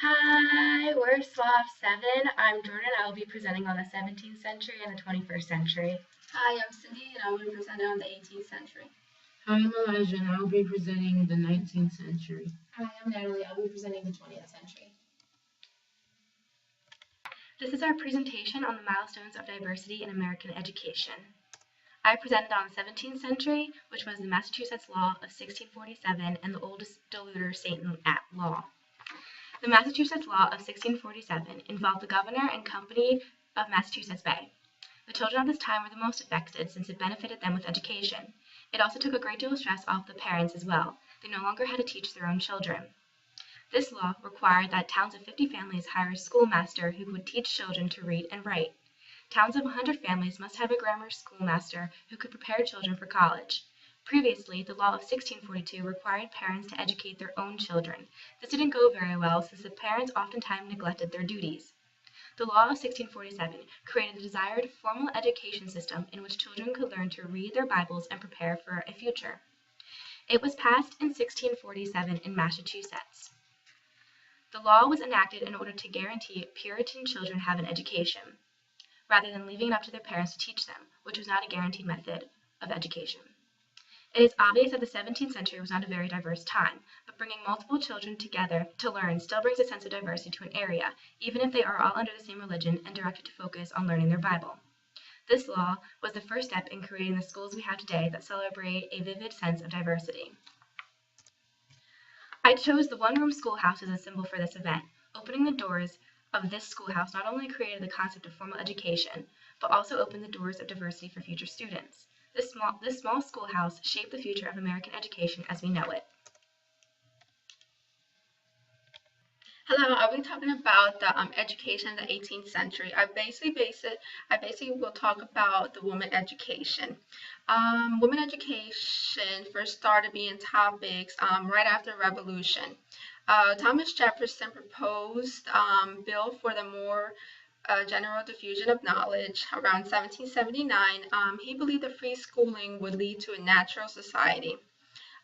Hi, we're SWAF 7. I'm Jordan. I will be presenting on the 17th century and the 21st century. Hi, I'm Cindy, and I will be presenting on the 18th century. Hi, I'm Elijah, and I will be presenting the 19th century. Hi, I'm Natalie. I'll be presenting the 20th century. This is our presentation on the milestones of diversity in American education. I presented on the 17th century, which was the Massachusetts Law of 1647 and the oldest diluter Satan Act law. The Massachusetts Law of 1647 involved the governor and company of Massachusetts Bay. The children at this time were the most affected since it benefited them with education. It also took a great deal of stress off the parents as well. They no longer had to teach their own children. This law required that towns of 50 families hire a schoolmaster who would teach children to read and write. Towns of 100 families must have a grammar schoolmaster who could prepare children for college. Previously, the law of 1642 required parents to educate their own children. This didn't go very well since the parents oftentimes neglected their duties. The law of 1647 created the desired formal education system in which children could learn to read their Bibles and prepare for a future. It was passed in 1647 in Massachusetts. The law was enacted in order to guarantee Puritan children have an education, rather than leaving it up to their parents to teach them, which was not a guaranteed method of education. It is obvious that the 17th century was not a very diverse time, but bringing multiple children together to learn still brings a sense of diversity to an area, even if they are all under the same religion and directed to focus on learning their Bible. This law was the first step in creating the schools we have today that celebrate a vivid sense of diversity. I chose the one-room schoolhouse as a symbol for this event. Opening the doors of this schoolhouse not only created the concept of formal education, but also opened the doors of diversity for future students. This small schoolhouse shaped the future of American education as we know it. Hello, I'll be talking about the education in the 18th century. I basically will talk about the women education. Women education first started being topics right after the Revolution. Thomas Jefferson proposed bill for the more general diffusion of knowledge around 1779. He believed that free schooling would lead to a natural society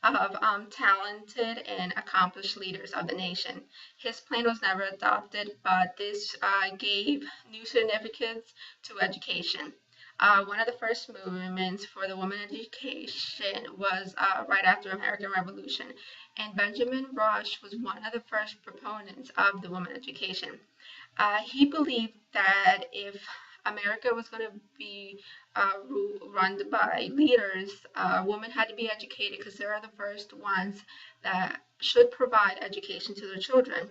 of talented and accomplished leaders of the nation. His plan was never adopted, but this gave new significance to education. One of the first movements for the women education was right after the American Revolution, and Benjamin Rush was one of the first proponents of the women education. He believed that if America was going to be run by leaders, women had to be educated because they're the first ones that should provide education to their children.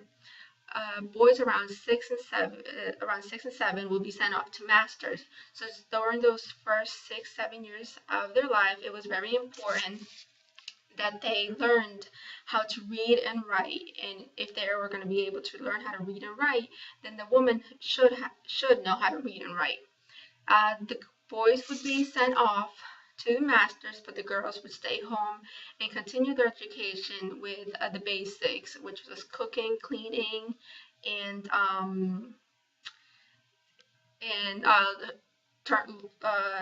Boys around 6 and 7 will be sent off to masters. So during those first 6-7 years of their life, it was very important that they learned how to read and write, and if they were going to be able to learn how to read and write, then the woman should know how to read and write. The boys would be sent off to the masters, but the girls would stay home and continue their education with the basics, which was cooking, cleaning, and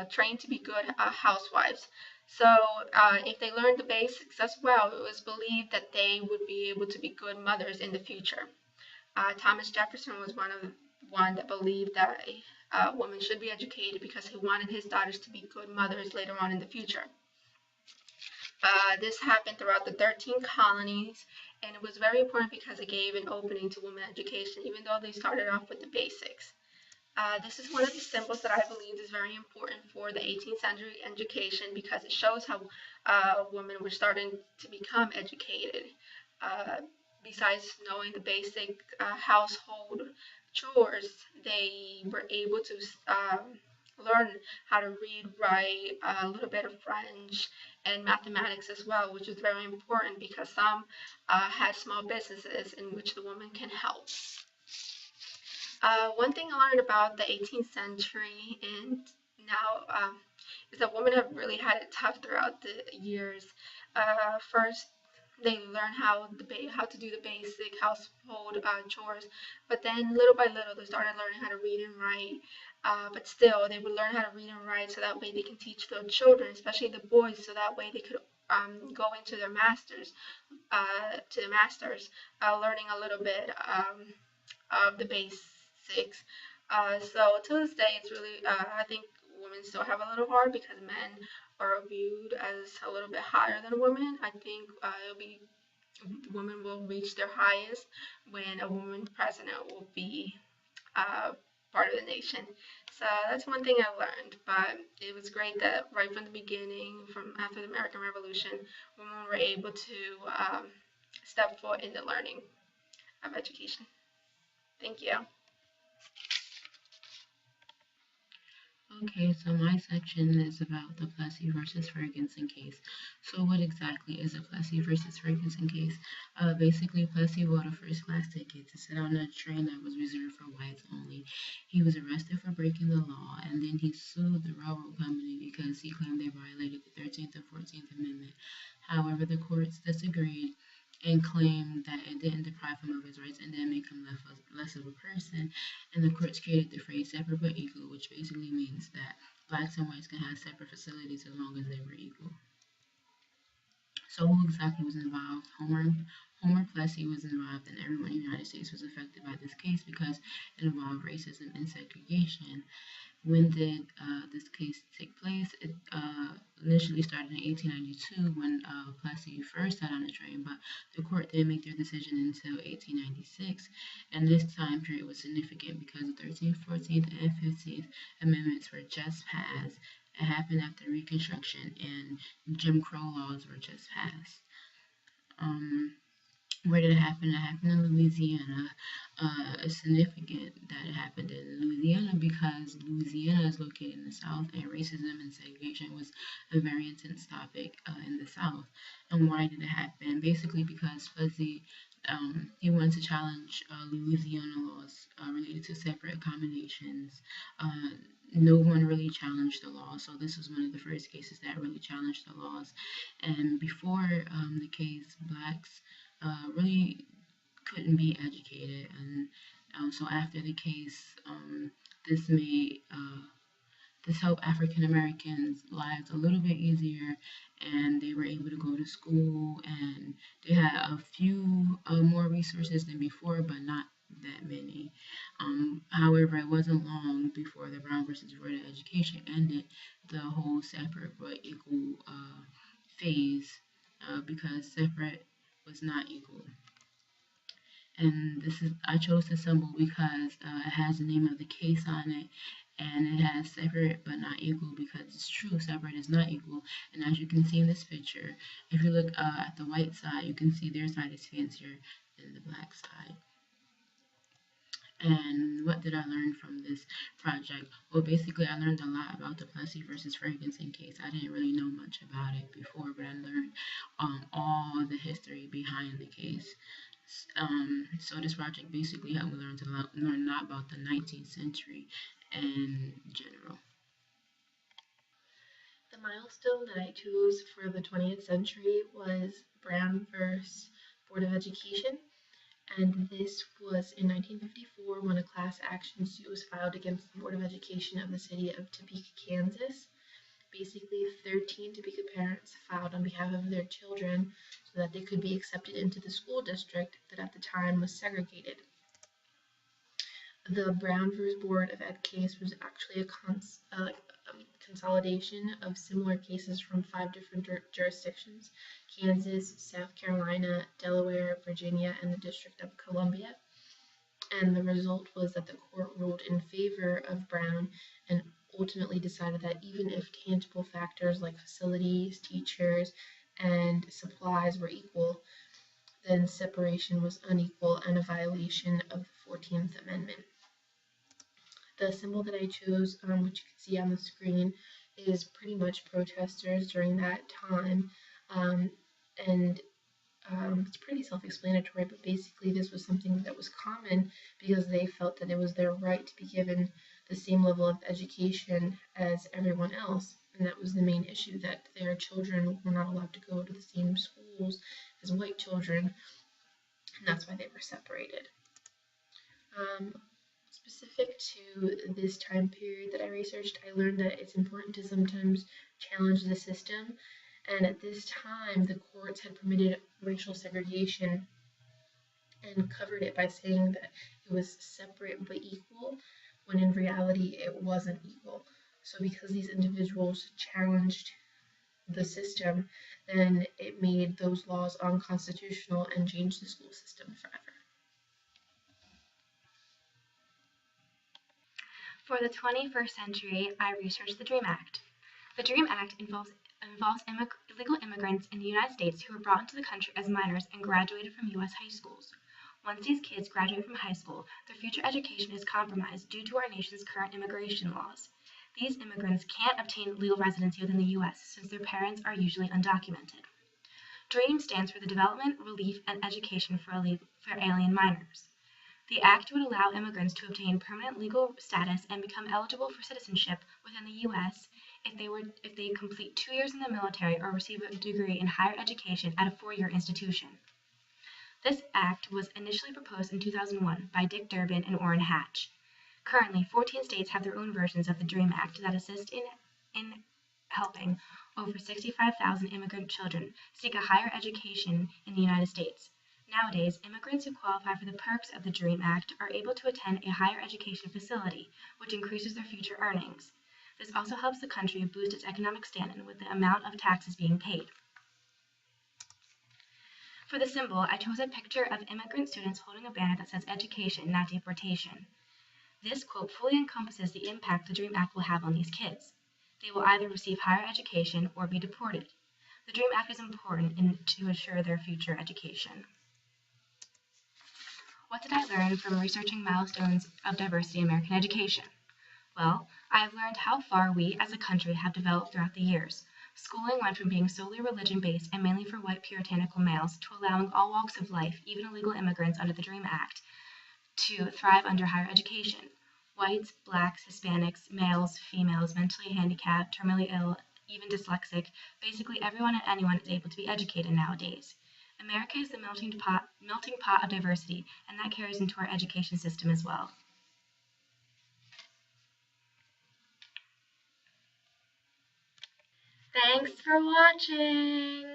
trained to be good housewives. So if they learned the basics as well, it was believed that they would be able to be good mothers in the future. Thomas Jefferson was one that believed that women should be educated because he wanted his daughters to be good mothers later on in the future. This happened throughout the 13 colonies, and it was very important because it gave an opening to women education, even though they started off with the basics. This is one of the symbols that I believe is very important for the 18th century education because it shows how women were starting to become educated. Besides knowing the basic household chores, they were able to learn how to read, write, a little bit of French, and mathematics as well, which is very important because some had small businesses in which the woman can help. One thing I learned about the 18th century and now is that women have really had it tough throughout the years. First, they learn how to do the basic household chores, but then little by little they started learning how to read and write. But still, they would learn how to read and write so that way they can teach their children, especially the boys, so that way they could go into their masters, learning a little bit of the basics. So to this day, it's really I think women still have a little hard because men are viewed as a little bit higher than women. I think women will reach their highest when a woman president will be uh, part of the nation. So that's one thing I learned, but it was great that right from the beginning, from after the American Revolution, women were able to step forward in the learning of education. Thank you. Okay, so my section is about the Plessy versus Ferguson case. So what exactly is a Plessy versus Ferguson case? Basically, Plessy bought a first-class ticket to sit on a train that was reserved for whites only. He was arrested for breaking the law, and then he sued the railroad company because he claimed they violated the 13th and 14th Amendment. However, the courts disagreed and claimed that it didn't deprive him of his rights and didn't make him less of a person. And the courts created the phrase separate but equal, which basically means that blacks and whites can have separate facilities as long as they were equal. So who exactly was involved? Homer Plessy was involved, and everyone in the United States was affected by this case because it involved racism and segregation. When did this case take place? It initially started in 1892 when Plessy first sat on the train, but the court didn't make their decision until 1896. And this time period was significant because the 13th, 14th, and 15th Amendments were just passed. It happened after Reconstruction, and Jim Crow laws were just passed. Where did it happen? It happened in Louisiana. It's significant that it happened in Louisiana because Louisiana is located in the South, and racism and segregation was a very intense topic in the South. And why did it happen? Basically because Plessy he wanted to challenge Louisiana laws related to separate accommodations. No one really challenged the law, so this was one of the first cases that really challenged the laws. And before the case, blacks really couldn't be educated, and so after the case, this made this helped African Americans' lives a little bit easier, and they were able to go to school, and they had a few more resources than before, but not that many. However, it wasn't long before the Brown versus Board of Education ended the whole separate but equal phase because separate was not equal. And I chose this symbol because it has the name of the case on it, and it has separate but not equal because it's true, separate is not equal. And as you can see in this picture, if you look at the white side, you can see their side is fancier than the black side. And what did I learn from this project? Well, basically, I learned a lot about the Plessy versus Ferguson case. I didn't really know much about it before, but I learned all the history behind the case. So this project basically helped me learn a lot about the 19th century in general. The milestone that I chose for the 20th century was Brown versus Board of Education, and this was in 1954 when a class action suit was filed against the Board of Education of the city of Topeka, Kansas. Basically, 13 Topeka parents filed on behalf of their children so that they could be accepted into the school district that at the time was segregated. The Brown versus Board of Ed case was actually a consolidation of similar cases from 5 different jurisdictions: Kansas, South Carolina, Delaware, Virginia, and the District of Columbia. And the result was that the court ruled in favor of Brown and ultimately decided that even if tangible factors like facilities, teachers, and supplies were equal, then separation was unequal and a violation of the 14th Amendment. The symbol that I chose, which you can see on the screen, is pretty much protesters during that time, and it's pretty self-explanatory, but basically this was something that was common because they felt that it was their right to be given the same level of education as everyone else, and that was the main issue, that their children were not allowed to go to the same schools as white children, and that's why they were separated. Specific to this time period that I researched, I learned that it's important to sometimes challenge the system And at this time, the courts had permitted racial segregation and covered it by saying that it was separate but equal, when in reality it wasn't equal. So because these individuals challenged the system, then it made those laws unconstitutional and changed the school system forever. For the 21st century, I researched the DREAM Act. The DREAM Act involves illegal immigrants in the United States who were brought into the country as minors and graduated from U.S. high schools. Once these kids graduate from high school, their future education is compromised due to our nation's current immigration laws. These immigrants can't obtain legal residency within the U.S. since their parents are usually undocumented. DREAM stands for the Development, Relief, and Education for Alien Minors. The act would allow immigrants to obtain permanent legal status and become eligible for citizenship within the U.S. if they complete 2 years in the military or receive a degree in higher education at a 4-year institution. This act was initially proposed in 2001 by Dick Durbin and Orrin Hatch. Currently, 14 states have their own versions of the DREAM Act that assist in helping over 65,000 immigrant children seek a higher education in the United States. Nowadays, immigrants who qualify for the perks of the DREAM Act are able to attend a higher education facility, which increases their future earnings. This also helps the country boost its economic standing with the amount of taxes being paid. For the symbol, I chose a picture of immigrant students holding a banner that says education, not deportation. This quote fully encompasses the impact the DREAM Act will have on these kids. They will either receive higher education or be deported. The DREAM Act is important to ensure their future education. What did I learn from researching milestones of diversity in American education? Well, I have learned how far we as a country have developed throughout the years. Schooling went from being solely religion-based and mainly for white puritanical males to allowing all walks of life, even illegal immigrants under the DREAM Act, to thrive under higher education. Whites, blacks, Hispanics, males, females, mentally handicapped, terminally ill, even dyslexic, basically everyone and anyone is able to be educated nowadays. America is the melting pot of diversity, and that carries into our education system as well. Thanks for watching!